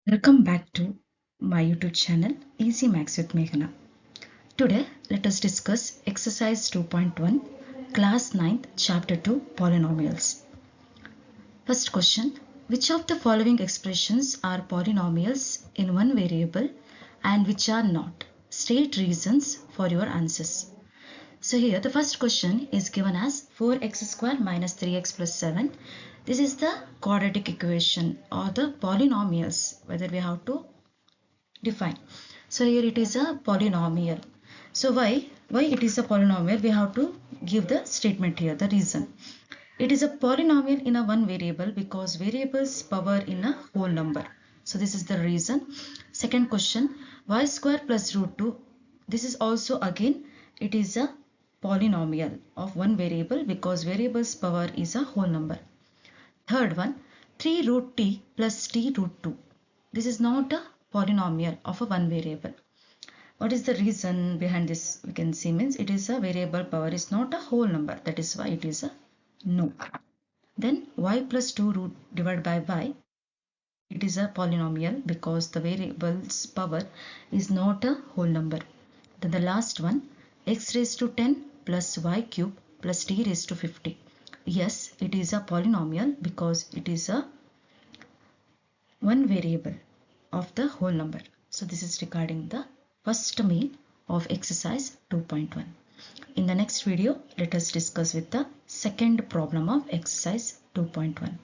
Welcome back to my YouTube channel Easy Maths with Meghana. Today let us discuss exercise 2.1 class 9th chapter 2 polynomials. First question, which of the following expressions are polynomials in one variable and which are not? State reasons for your answers. So here the first question is given as 4x square minus 3x plus 7. This is the quadratic equation or the polynomials whether we have to define. So here it is a polynomial. So why it is a polynomial? We have to give the statement here, the reason. It is a polynomial in a one variable because variables power in a whole number. So this is the reason. Second question, y square plus root 2. This is also again it is a polynomial of one variable because variables power is a whole number. Third one, 3 root t plus t root 2. This is not a polynomial of a one variable. What is the reason behind this? We can see means it is a variable power is not a whole number. That is why it is a no. Then y plus 2 root divided by y. It is a polynomial because the variable's power is not a whole number. Then the last one, x raised to 10 plus y cube plus t raised to 50. Yes, it is a polynomial because it is a one variable of the whole number. So this is regarding the first main of exercise 2.1. In the next video, let us discuss with the second problem of exercise 2.1.